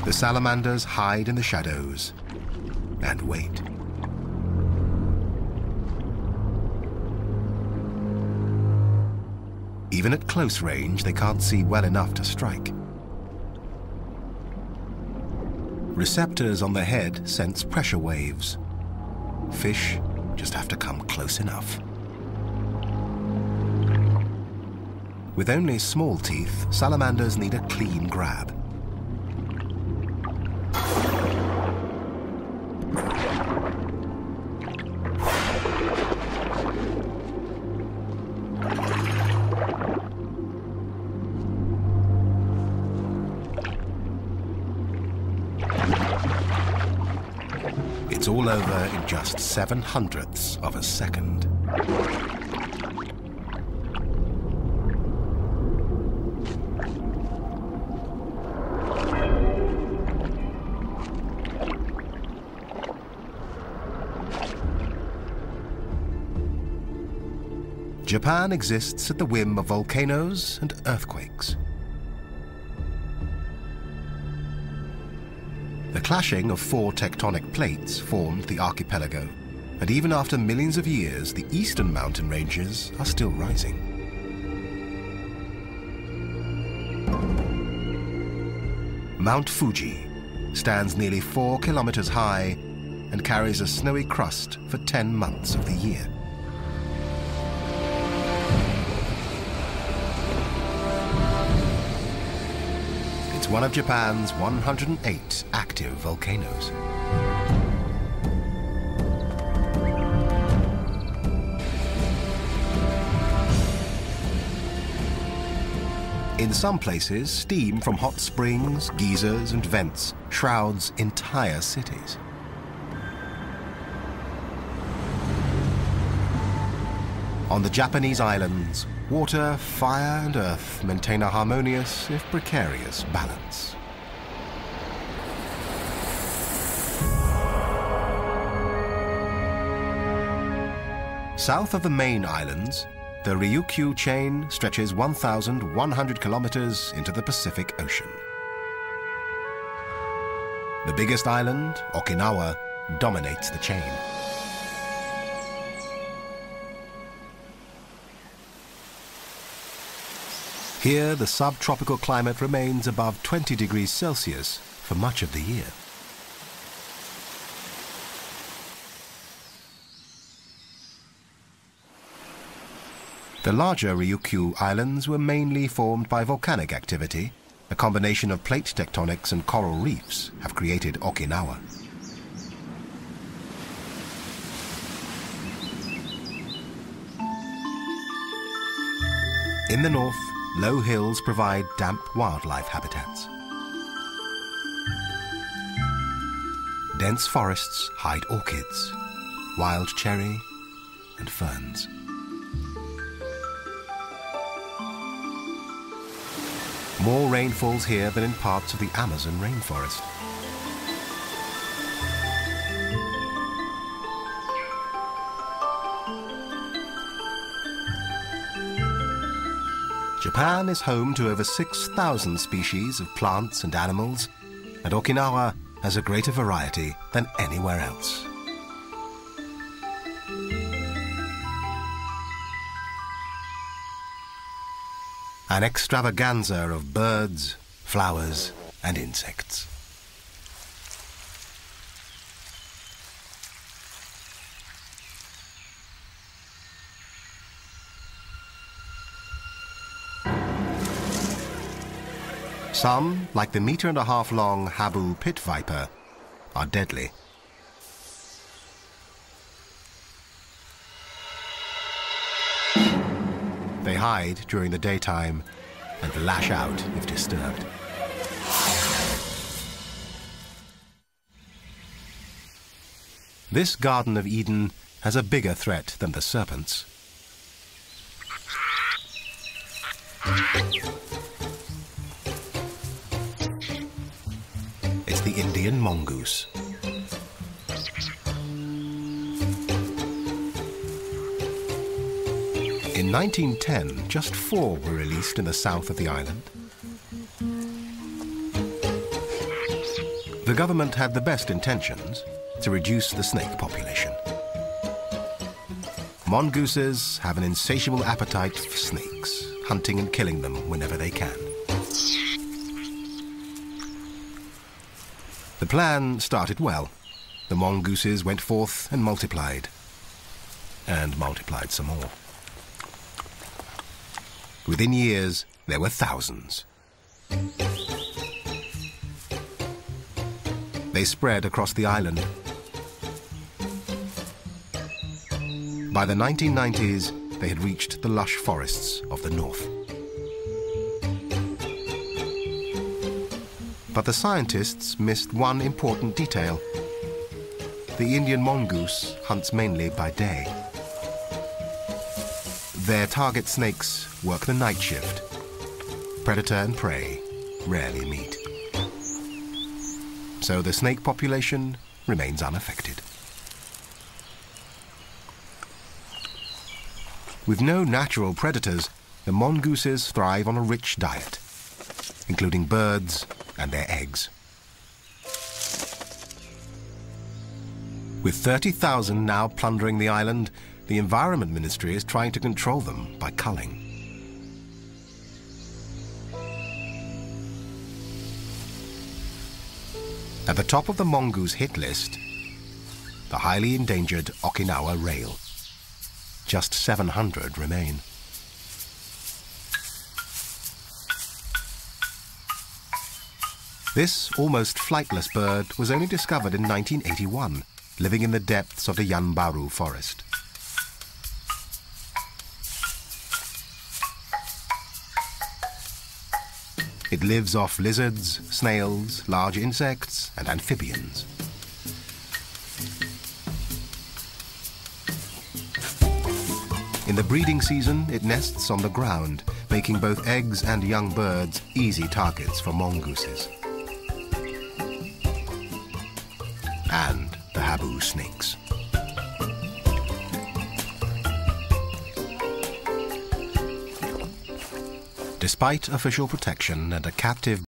The salamanders hide in the shadows and wait. Even at close range, they can't see well enough to strike. Receptors on the head sense pressure waves. Fish just have to come close enough. With only small teeth, salamanders need a clean grab. It's all over in just 7/100ths of a second. Japan exists at the whim of volcanoes and earthquakes. The clashing of 4 tectonic plates formed the archipelago, and even after millions of years, the eastern mountain ranges are still rising. Mount Fuji stands nearly 4 kilometers high and carries a snowy crust for 10 months of the year. It's one of Japan's 108 active volcanoes. In some places, steam from hot springs, geysers, and vents shrouds entire cities. On the Japanese islands, water, fire, and earth maintain a harmonious, if precarious, balance. South of the main islands, the Ryukyu chain stretches 1,100 kilometers into the Pacific Ocean. The biggest island, Okinawa, dominates the chain. Here, the subtropical climate remains above 20 degrees Celsius for much of the year. The larger Ryukyu Islands were mainly formed by volcanic activity. A combination of plate tectonics and coral reefs have created Okinawa. In the north, low hills provide damp wildlife habitats. Dense forests hide orchids, wild cherry, and ferns. More rain falls here than in parts of the Amazon rainforest. Japan is home to over 6,000 species of plants and animals, and Okinawa has a greater variety than anywhere else. An extravaganza of birds, flowers, and insects. Some, like the meter-and-a-half-long Habu pit viper, are deadly. They hide during the daytime and lash out if disturbed. This Garden of Eden has a bigger threat than the serpents. It's the Indian mongoose. In 1910, just 4 were released in the south of the island. The government had the best intentions to reduce the snake population. Mongooses have an insatiable appetite for snakes, hunting and killing them whenever they can. The plan started well. The mongooses went forth and multiplied some more. Within years, there were thousands. They spread across the island. By the 1990s, they had reached the lush forests of the north. But the scientists missed one important detail. The Indian mongoose hunts mainly by day. Their target snakes work the night shift. Predator and prey rarely meet. So the snake population remains unaffected. With no natural predators, the mongooses thrive on a rich diet, including birds and their eggs. With 30,000 now plundering the island, the Environment Ministry is trying to control them by culling. At the top of the mongoose hit list, the highly endangered Okinawa rail. Just 700 remain. This almost flightless bird was only discovered in 1981, living in the depths of the Yanbaru forest. It lives off lizards, snails, large insects, and amphibians. In the breeding season, it nests on the ground, making both eggs and young birds easy targets for mongooses. And the habu snakes. Despite official protection and a captive